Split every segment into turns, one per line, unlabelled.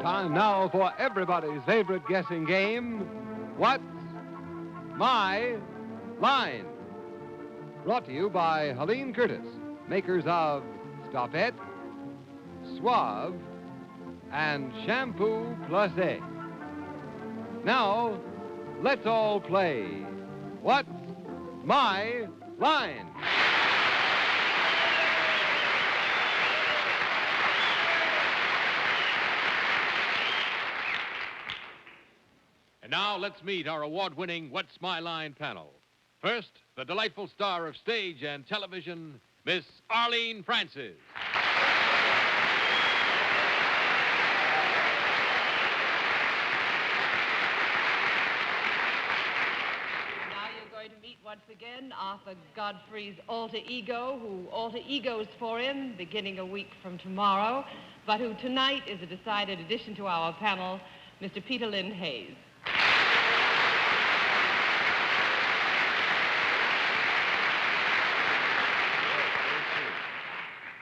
Time now for everybody's favorite guessing game, What's My Line? Brought to you by Helene Curtis, makers of Stopette, Suave, and Shampoo Plus A. Now, let's all play What's My Line?
And now let's meet our award-winning What's My Line panel. First, the delightful star of stage and television, Miss Arlene Francis.
Now you're going to meet once again Arthur Godfrey's alter ego, who alter egos for him beginning a week from tomorrow, but who tonight is a decided addition to our panel, Mr. Peter Lynn Hayes.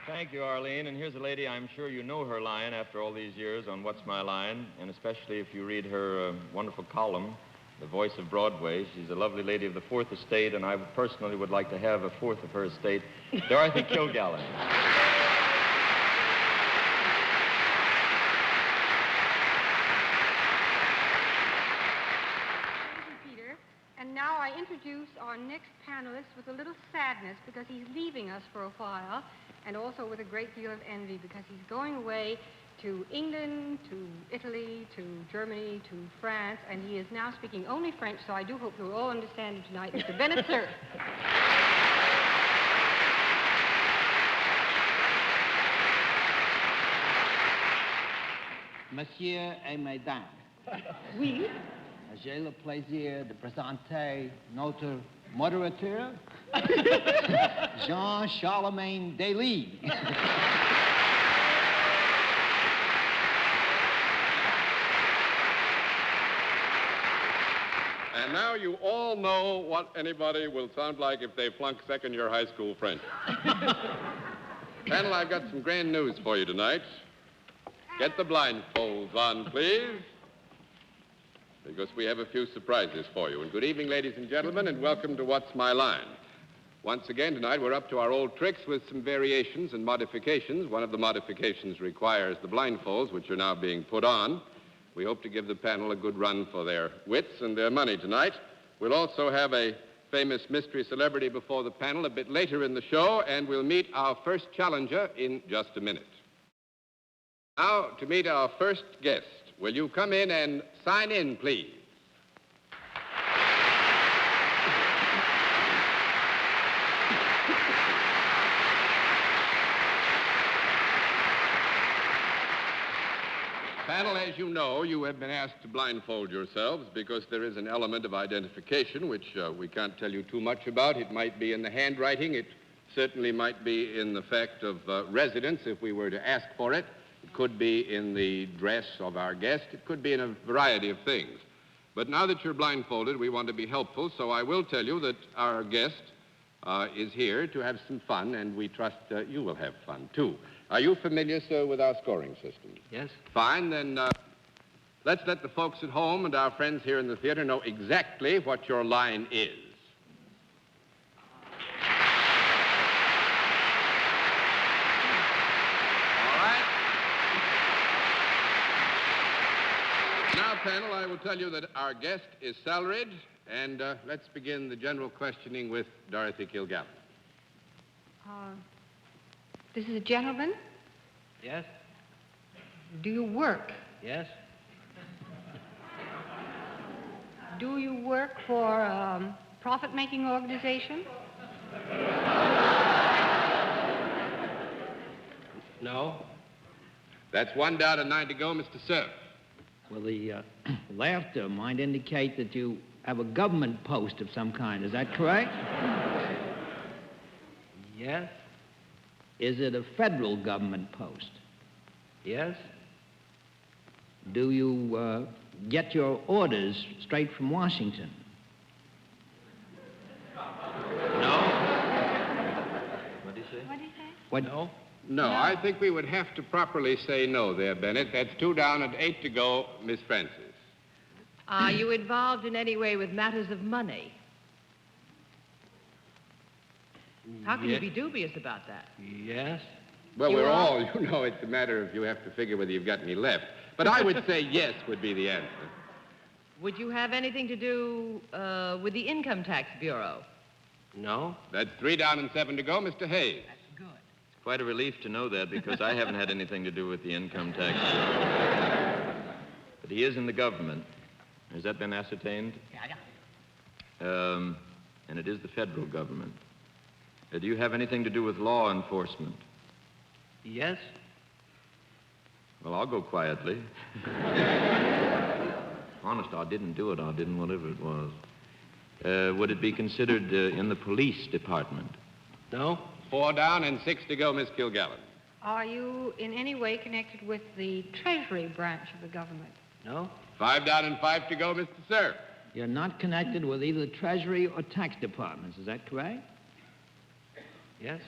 Thank you, Arlene. And here's a lady, I'm sure you know her line after all these years on What's My Line, and especially if you read her wonderful column, The Voice of Broadway. She's a lovely lady of the Fourth Estate, and I personally would like to have a fourth of her estate, Dorothy Kilgallen.
And now I introduce our next panelist with a little sadness because he's leaving us for a while, and also with a great deal of envy because he's going away to England, to Italy, to Germany, to France, and he is now speaking only French, so I do hope you'll all understand him tonight. Mr. Bennett, Cerf.
Messieurs et Mesdames.
Oui.
J'ai le plaisir de présenter notre modérateur, Jean-Charlemagne Daly.
And now you all know what anybody will sound like if they flunk second-year high school French. Panel, I've got some grand news for you tonight. Get the blindfolds on, please, because we have a few surprises for you. And good evening, ladies and gentlemen, and welcome to What's My Line. Once again, tonight, we're up to our old tricks with some variations and modifications. One of the modifications requires the blindfolds, which are now being put on. We hope to give the panel a good run for their wits and their money tonight. We'll also have a famous mystery celebrity before the panel a bit later in the show, and we'll meet our first challenger in just a minute. Now, to meet our first guest, will you come in and sign in, please? Panel, as you know, you have been asked to blindfold yourselves because there is an element of identification which we can't tell you too much about. It might be in the handwriting. It certainly might be in the fact of residence if we were to ask for it. It could be in the dress of our guest. It could be in a variety of things. But now that you're blindfolded, we want to be helpful, so I will tell you that our guest is here to have some fun, and we trust you will have fun, too. Are you familiar, sir, with our scoring system?
Yes.
Fine, then let's let the folks at home and our friends here in the theater know exactly what your line is. Now, panel, I will tell you that our guest is salaried, and let's begin the general questioning with Dorothy Kilgallen.
This is a gentleman.
Yes.
Do you work?
Yes.
Do you work for a profit-making organization?
No.
That's one down and 9 to go, Mr. Cerf.
Well, the laughter might indicate that you have a government post of some kind. Is that correct? Yes. Is it a federal government post? Yes. Do you get your orders straight from Washington? No. What did he say?
What did he say?
What? No.
No, I think we would have to properly say no there, Bennett. That's 2 down and 8 to go, Miss Francis.
Are you involved in any way with matters of money? How can you be dubious about that?
Yes.
Well,
You
we're
are?
all, it's a matter of you have to figure whether you've got any left. But I would say yes would be the answer.
Would you have anything to do with the Income Tax Bureau?
No.
That's 3 down and 7 to go, Mr. Hayes.
Good.
It's quite a relief to know that because I haven't had anything to do with the income tax bureau. But he is in the government. Has that been ascertained?
Yeah.
And it is the federal government. Do you have anything to do with law enforcement?
Yes.
Well, I'll go quietly. Honest, I didn't do it. I didn't, whatever it was. Would it be considered in the police department?
No.
4 down and 6 to go, Miss Kilgallen.
Are you in any way connected with the Treasury branch of the government?
No.
5 down and 5 to go, Mr. Cerf.
You're not connected with either the Treasury or tax departments, is that correct? Yes.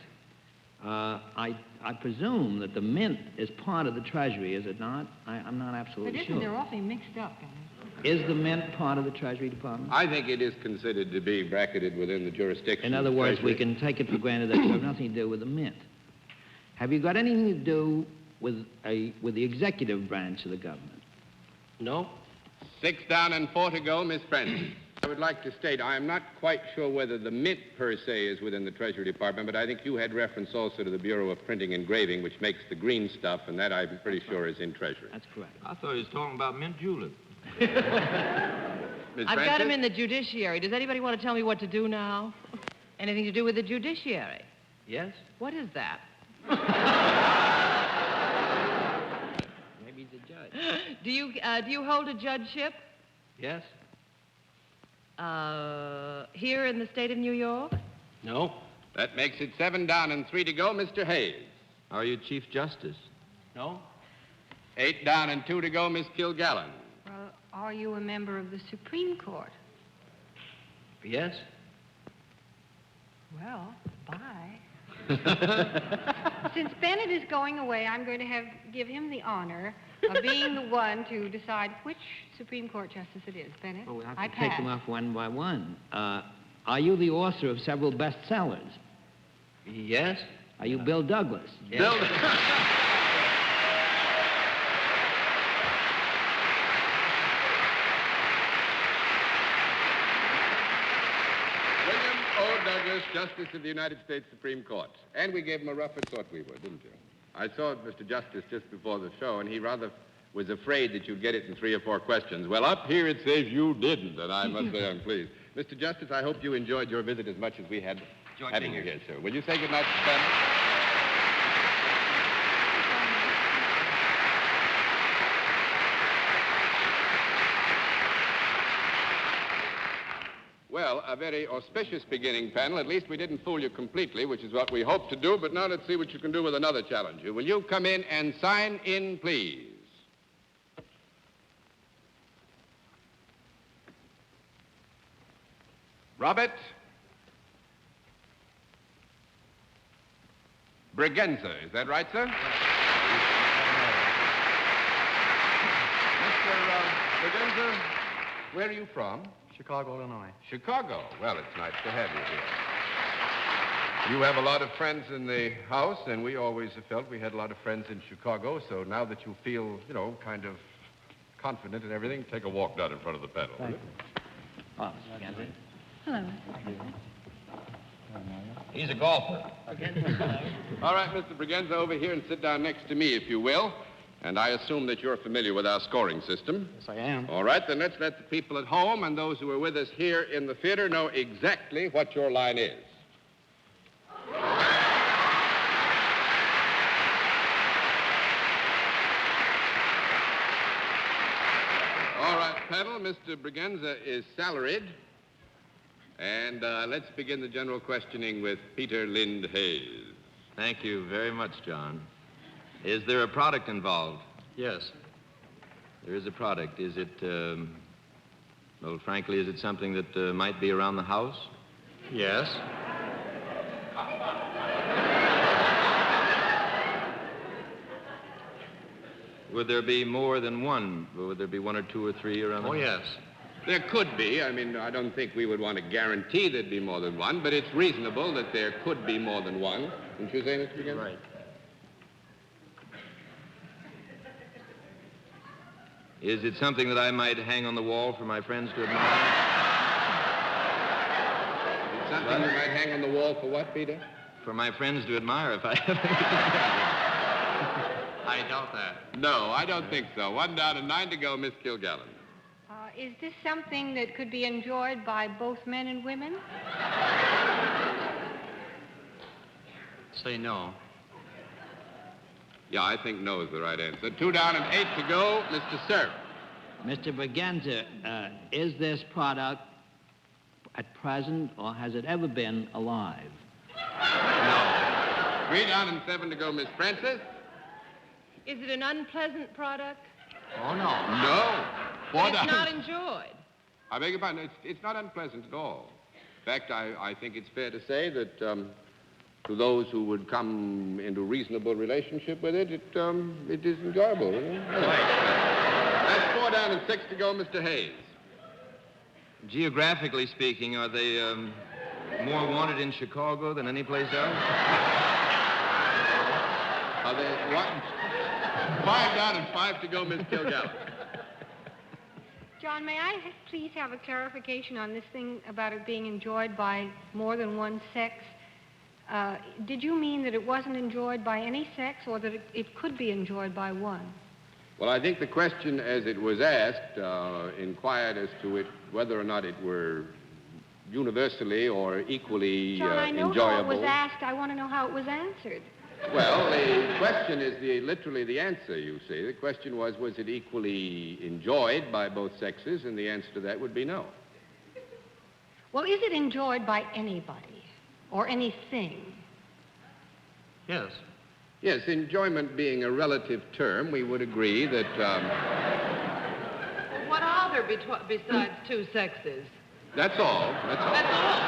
I presume that the Mint is part of the Treasury, is it not? I'm not
But
absolutely
isn't
sure.
they're awfully mixed up, Bennett?
Is the Mint part of the Treasury Department?
I think it is considered to be bracketed within the jurisdiction
In
of
other
the
words, we
Treasury.
can take it for granted that you have nothing to do with the Mint. Have you got anything to do with the executive branch of the government? No.
6 down and 4 to go, Miss Francis. I would like to state, I am not quite sure whether the Mint per se is within the Treasury Department, but I think you had reference also to the Bureau of Printing and Engraving, which makes the green stuff, and that I'm pretty sure is in Treasury.
That's correct.
I thought he was talking about mint julep.
Miss
I've got
Francis?
him in the judiciary. Does anybody want to tell me what to do now? Anything to do with the judiciary?
Yes?
What is that?
Maybe the judge.
Do you hold a judgeship
Yes?
here in the state of New York?
No.
That makes it 7 down and 3 to go, Mr. Hayes.
Are you Chief Justice?
No?
8 down and 2 to go, Miss Kilgallen.
Well, are you a member of the Supreme Court?
Yes?
Well, bye. Since Bennett is going away, I'm going to give him the honor of being the one to decide which Supreme Court justice it is. Bennett,
Well, we'll have
I
to take
pass.
them off one by one. Are you the author of several bestsellers?
Yes?
Are you Bill Douglas?
Yes.
Bill. William O. Douglas, Justice of the United States Supreme Court. And we gave him a rougher thought we would, didn't you? I saw Mr. Justice just before the show, and he rather was afraid that you'd get it in 3 or 4 questions. Well, up here it says you didn't, and I must say I'm pleased. Mr. Justice, I hope you enjoyed your visit as much as we had having you here, sir. Will you say goodnight to Bennett? Well, a very auspicious beginning, panel. At least we didn't fool you completely, which is what we hoped to do. But now let's see what you can do with another challenge. Will you come in and sign in, please? Robert Bregenza. Is that right, sir? Mr. Bregenza, where are you from?
Chicago, Illinois.
Chicago. Well, it's nice to have you here. You have a lot of friends in the house, and we always have felt we had a lot of friends in Chicago, so now that you feel, kind of confident and everything, take a walk down in front of the panel. will you?
Oh, Gensler.
Hello.
He's a golfer.
All right, Mr. Bregenza, over here and sit down next to me, if you will. And I assume that you're familiar with our scoring system.
Yes, I am.
All right, then let's let the people at home and those who are with us here in the theater know exactly what your line is. All right, panel, Mr. Bregenza is salaried. And let's begin the general questioning with Peter Lind Hayes.
Thank you very much, John. Is there a product involved?
Yes.
There is a product. Is it, well, frankly, is it something that might be around the house?
Yes.
Would there be more than one? Would there be one or two or three around?
Oh, yes.
There could be. I mean, I don't think we would want to guarantee there'd be more than one, but it's reasonable that there could be more than one. Didn't you say, Mr. McGinnis?
Right.
Is it something that I might hang on the wall for my friends to admire?
It's something you might hang on the wall for what, Peter?
For my friends to admire if I have
I doubt that.
No, I don't think so. 1 down and 9 to go, Miss Kilgallen.
Is this something that could be enjoyed by both men and women?
Say no.
Yeah, I think no is the right answer. 2 down and 8 to go, Mr. Cerf.
Mr. Bergenser, is this product at present, or has it ever been alive?
No. 3 down and 7 to go, Miss Francis.
Is it an unpleasant product?
Oh, no.
No. 4
It's
down.
not enjoyed.
I beg your pardon. It's not unpleasant at all. In fact, I think it's fair to say that to those who would come into reasonable relationship with it, it is enjoyable. You know? That's 4 down and 6 to go, Mr. Hayes.
Geographically speaking, are they more wanted in Chicago than any place else?
Are they what? 5 down and 5 to go, Miss Kilgallen.
John, may I please have a clarification on this thing about it being enjoyed by more than one sex? Did you mean that it wasn't enjoyed by any sex, or that it could be enjoyed by one?
Well, I think the question, as it was asked, inquired as to whether or not it were universally or equally
John, I know
enjoyable.
how it was asked. I want to know how it was answered.
Well, the question is literally the answer, you see. The question was it equally enjoyed by both sexes? And the answer to that would be no.
Well, is it enjoyed by anybody or anything?
Yes.
Yes, enjoyment being a relative term, we would agree that...
What are there besides two sexes?
That's all. That's all.
That's all.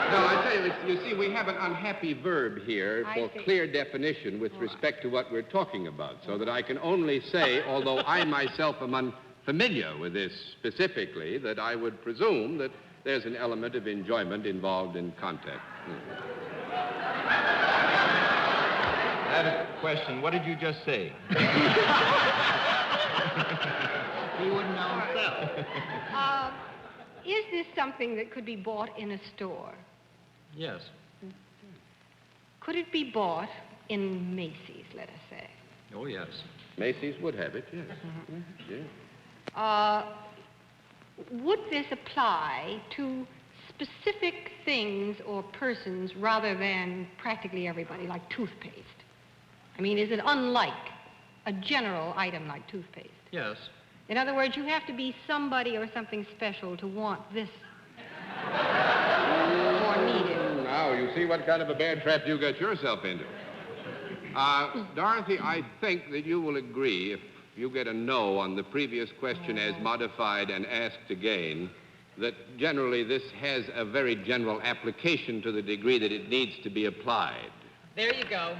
No, I tell you, you see, we have an unhappy verb here
I
for
see.
clear definition with respect to what we're talking about, so that I can only say, although I myself am unfamiliar with this specifically, that I would presume that there's an element of enjoyment involved in contact.
I have a question. What did you just say?
He wouldn't know himself.
Is this something that could be bought in a store?
Yes.
Could it be bought in Macy's, let us say?
Oh, yes.
Macy's would have it, yes. Yes.
Would this apply to specific things or persons rather than practically everybody, like toothpaste? I mean, is it unlike a general item like toothpaste?
Yes.
In other words, you have to be somebody or something special to want this or need it.
Now, you see what kind of a bear trap you got yourself into. Dorothy, I think that you will agree, if you get a no on the previous question as modified and asked again, that generally this has a very general application to the degree that it needs to be applied.
There you go.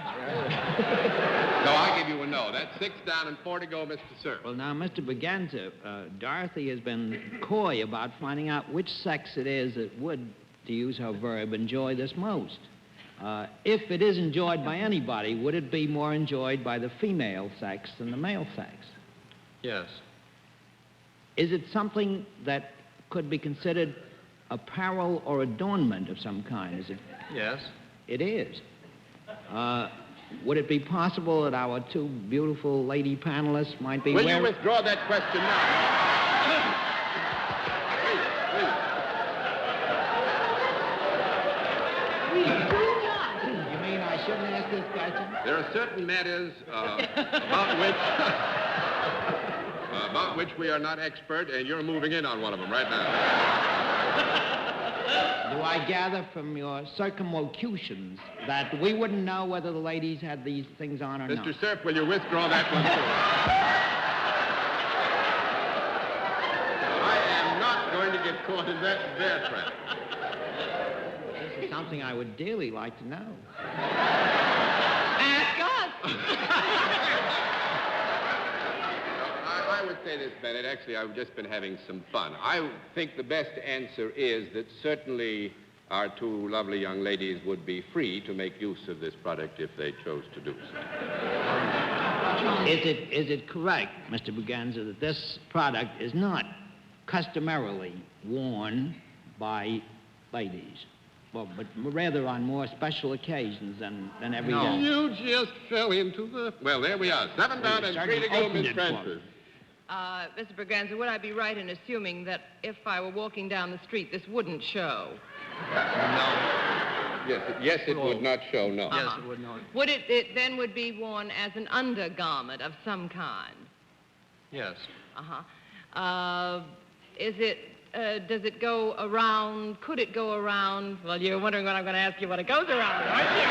So I give you a no. That's 6 down and 4 to go, Mr. Cerf.
Well, now, Mr. Bergenser, Dorothy has been coy about finding out which sex it is that would, to use her verb, enjoy this most. If it is enjoyed by anybody, would it be more enjoyed by the female sex than the male sex?
Yes.
Is it something that could be considered apparel or adornment of some kind? Is it?
Yes.
It is. Would it be possible that our two beautiful lady panelists might be
Will
wearing...
you withdraw that question now?
You mean I shouldn't ask this question?
There are certain matters about which we are not expert, and you're moving in on one of them right now.
Do I gather from your circumlocutions that we wouldn't know whether the ladies had these things on or not?
Mr. Cerf, will you withdraw that one, too? I am not going to get caught in that bear trap.
This is something I would dearly like to know.
Ask us.
this, Bennett. Actually, I've just been having some fun. I think the best answer is that certainly our two lovely young ladies would be free to make use of this product if they chose to do so.
Is it correct, Mr. Braganza, that this product is not customarily worn by ladies, but rather on more special occasions than every day?
You just fell into the... Well, there we are. 7 down and 3 to go, Miss Francis.
Mr. Braganza, would I be right in assuming that if I were walking down the street, this wouldn't show?
Yes, it would not show, no.
Yes, it would not.
Would it then would be worn as an undergarment of some kind?
Yes.
Is it, does it go around, could it go around? Well, you're wondering what I'm going to ask you what it goes around, aren't you?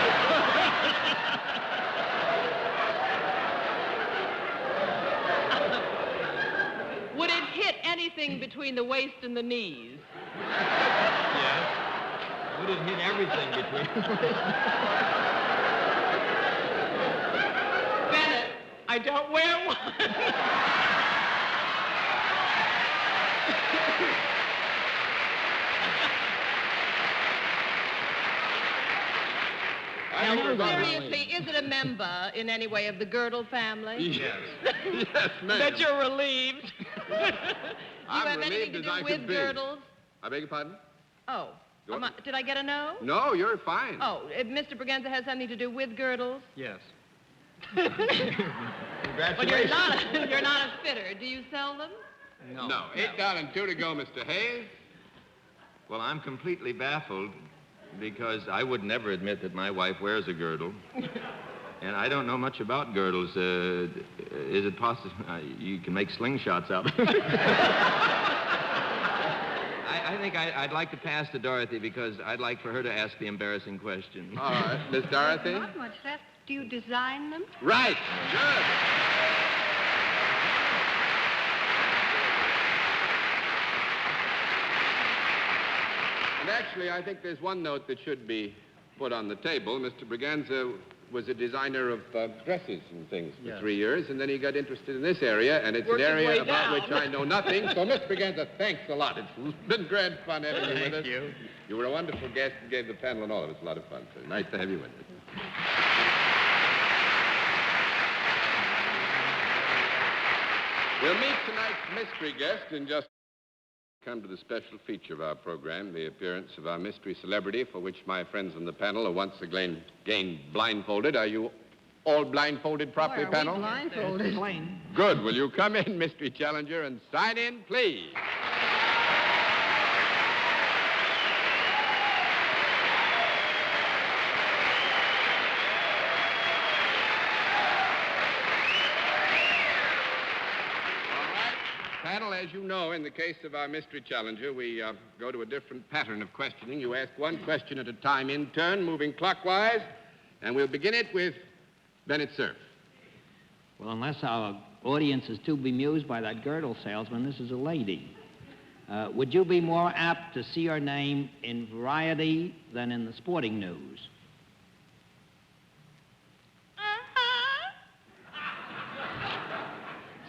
Would it hit anything between the waist and the knees?
Yes. Would it hit everything between...
Bennett, I don't wear one. Seriously, is it a member in any way of the Girdle family?
Yes. Yes, ma'am.
That you're relieved. Do you
I'm
have anything
relieved
to
as I
do
could
with
be.
Girdles?
I beg your pardon?
Oh. Did I get a no?
No, you're fine.
Oh, Mr. Braganza has something to do with girdles?
Yes.
Well, you're not a fitter. Do you sell them?
No. 8 down and 2 to go, Mr. Hayes.
Well, I'm completely baffled because I would never admit that my wife wears a girdle. And I don't know much about girdles. Is it possible? You can make slingshots out of them. I think I'd like to pass to Dorothy because I'd like for her to ask the embarrassing question.
All right. Miss Dorothy?
Not much left. Do you design them?
Right. Good. And actually, I think there's one note that should be put on the table. Mr. Braganza was a designer of dresses and things for 3 years, and then he got interested in this area, and it's an area about which I know nothing. So, Mr. Braganza, thanks a lot. It's been grand fun having you with us.
Thank you.
You were a wonderful guest and gave the panel and all of us a lot of fun. So nice to have you with us. We'll meet tonight's mystery guest in just... Come to the special feature of our program, the appearance of our mystery celebrity, for which my friends on the panel are once again blindfolded. Are you all blindfolded properly, panel?
Blindfolded.
Good. Will you come in, mystery challenger, and sign in, please? Panel, as you know, in the case of our mystery challenger, we go to a different pattern of questioning. You ask one question at a time in turn, moving clockwise, and we'll begin it with Bennett Cerf.
Well, unless our audience is too bemused by that girdle salesman, this is a lady. Would you be more apt to see her name in Variety than in the sporting news?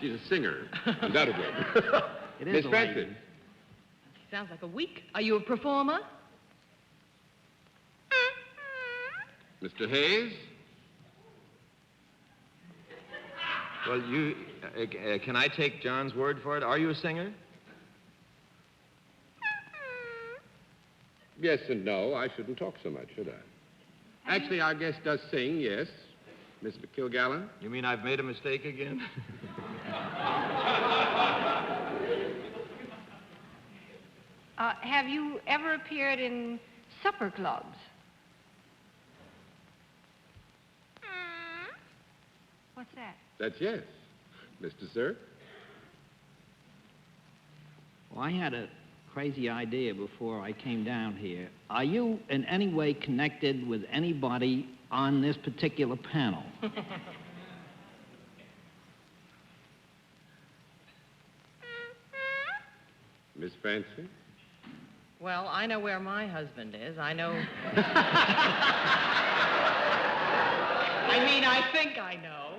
She's a singer, undoubtedly.
It is
Miss
a
Francis.
lady.
Sounds like a week. Are you a performer?
Mr. Hayes?
Well, can I take John's word for it? Are you a singer?
Yes and no. I shouldn't talk so much, should I? Actually, our guest does sing, yes. Miss Kilgallen?
You mean I've made a mistake again?
Have you ever appeared in supper clubs? What's that?
That's yes. Mr. Cerf?
Well, I had a crazy idea before I came down here. Are you in any way connected with anybody on this particular panel?
Miss Francis?
Well, I know where my husband is. I know... I mean, I think I know.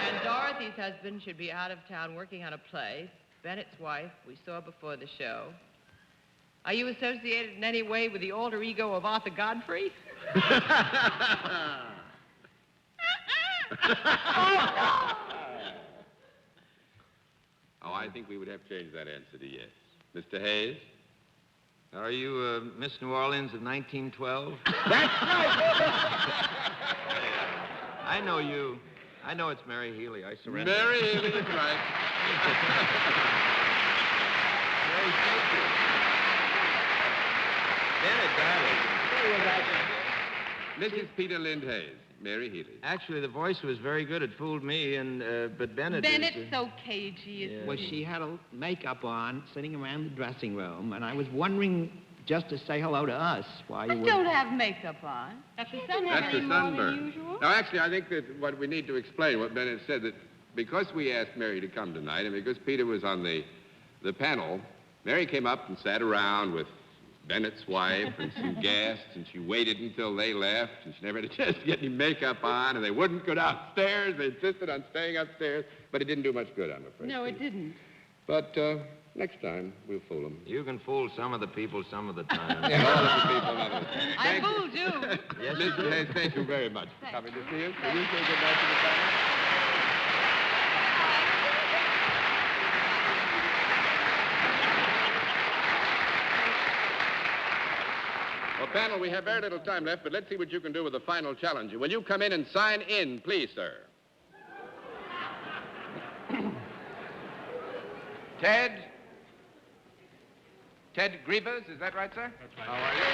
And Dorothy's husband should be out of town working on a play. Bennett's wife we saw before the show. Are you associated in any way with the alter ego of Arthur Godfrey?
Oh, I think we would have changed that answer to yes. Mr. Hayes?
Are you Miss New Orleans of 1912?
That's right!
I know you. I know it's Mary Healy. I surrender.
Mary Healy is right.
Mary, thank you. Bennett got it.
Mrs. Peter Lind Hayes, Mary Healy.
Actually, the voice was very good. It fooled me, but Bennett
Bennett's
is...
so cagey, isn't
Well, she had a makeup on, sitting around the dressing room, and I was wondering just to say hello to us while you
I
were...
don't have makeup on. That's the sun.
That's the sunburn. Now, actually, I think that what we need to explain, what Bennett said, that because we asked Mary to come tonight, and because Peter was on the panel, Mary came up and sat around with Bennett's wife and some guests, and she waited until they left, and she never had a chance to get any makeup on, and they wouldn't go downstairs. They insisted on staying upstairs, but it didn't do much good, I'm afraid.
No, it didn't.
But next time, we'll fool them.
You can fool some of the people some of the time.
All of the people, none of the time.
I fooled you.
Yes,
Mr. Hayes, thank you very much for coming to see us. Will you say good night to the panel? Well, panel, we have very little time left, but let's see what you can do with the final challenge. Will you come in and sign in, please, sir?
Ted Grievous, is that right, sir?
That's right.
How are you?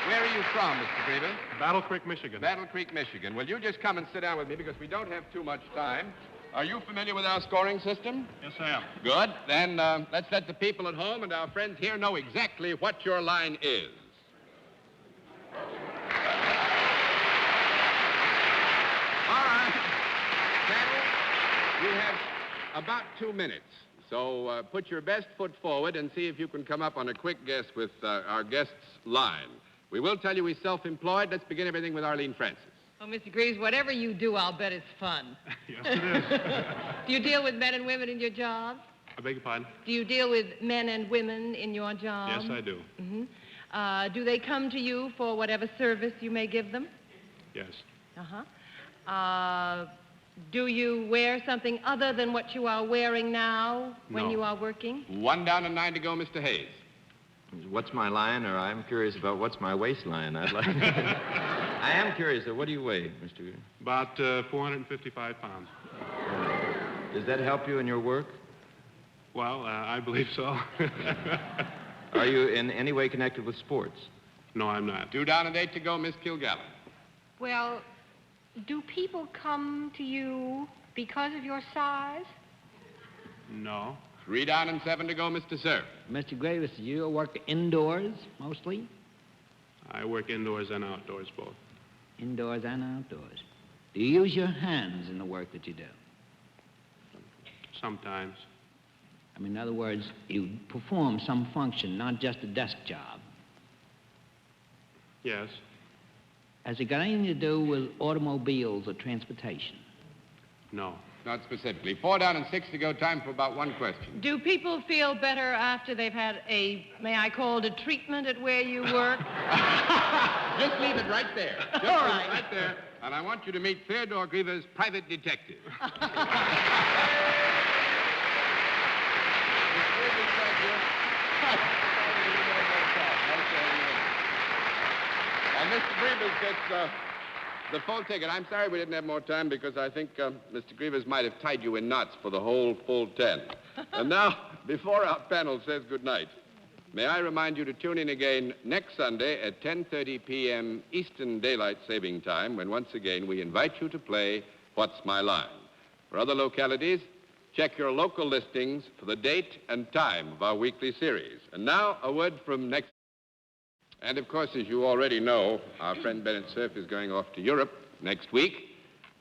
Where are you from, Mr. Grievous?
Battle Creek, Michigan.
Battle Creek, Michigan. Will you just come and sit down with me because we don't have too much time. Are you familiar with our scoring system?
Yes, I am.
Good. Then let's let the people at home and our friends here know exactly what your line is. All right. Panel, you have about 2 minutes. So put your best foot forward and see if you can come up on a quick guess with our guest's line. We will tell you he's self-employed. Let's begin everything with Arlene Francis.
Oh, Mr. Greaves, whatever you do, I'll bet it's fun.
Yes, it is.
Do you deal with men and women in your job?
I beg your pardon?
Do you deal with men and women in your job?
Yes, I do.
Mm-hmm. Do they come to you for whatever service you may give them?
Yes.
Uh-huh. Do you wear something other than what you are wearing now when
No.
you are working?
1 down and 9 to go, Mr. Hayes.
What's my line, or I'm curious about what's my waistline. I'd like... I am curious, though. What do you weigh, Mr.
About 455 pounds.
Does that help you in your work?
Well, I believe so.
Are you in any way connected with sports?
No, I'm not.
2 down and 8 to go, Miss Kilgallen.
Well, do people come to you because of your size?
No.
3 down and 7 to go, Mr. Cerf.
Mr. Gravis, do you work indoors mostly?
I work indoors and outdoors both.
Indoors and outdoors. Do you use your hands in the work that you do?
Sometimes.
I mean, in other words, you perform some function, not just a desk job.
Yes.
Has it got anything to do with automobiles or transportation?
No.
Not specifically. 4 down and 6 to go. Time for about 1 question.
Do people feel better after they've had a, may I call it a treatment at where you work?
Just leave it right there. Just
All
leave
right.
it right there. And I want you to meet Theodore Griever's private detective. And Mr. Grievous gets the full ticket. I'm sorry we didn't have more time because I think Mr. Grievous might have tied you in knots for the whole full 10. And now, before our panel says good night, may I remind you to tune in again next Sunday at 10:30 p.m. Eastern Daylight Saving Time when once again we invite you to play What's My Line? For other localities, check your local listings for the date and time of our weekly series. And now, a word from next. And of course, as you already know, our friend Bennett Cerf is going off to Europe next week.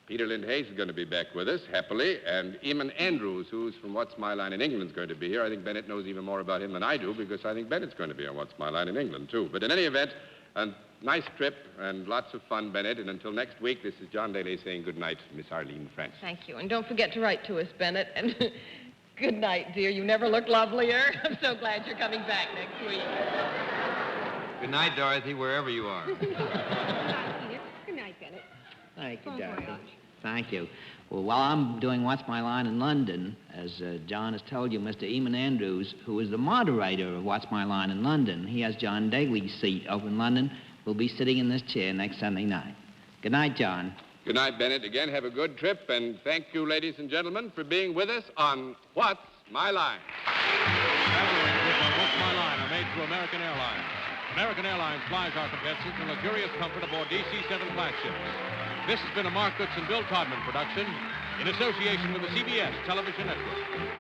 Peter Lind Hayes is going to be back with us, happily, and Eamon Andrews, who's from What's My Line in England, is going to be here. I think Bennett knows even more about him than I do, because I think Bennett's going to be on What's My Line in England, too. But in any event, Nice trip and lots of fun, Bennett. And until next week, this is John Daly saying good night, Miss Arlene Francis.
Thank you. And don't forget to write to us, Bennett. And good night, dear. You never look lovelier. I'm so glad you're coming back next week.
Good night, Dorothy, wherever you are.
Good night, Peter. Good night, Bennett.
Thank you,
Bon
Dorothy.
voyage.
Thank you. Well, while I'm doing What's My Line in London, as John has told you, Mr. Eamon Andrews, who is the moderator of What's My Line in London, he has John Daly's seat over in London, will be sitting in this chair next Sunday night. Good night, John.
Good night, Bennett. Again, have a good trip, and thank you, ladies and gentlemen, for being with us on What's My Line.
Travel arrangements on What's My Line are made through American Airlines. American Airlines flies our competitors in luxurious comfort aboard DC-7 flagships. This has been a Mark Goodson, Bill Todman production in association with the CBS Television Network.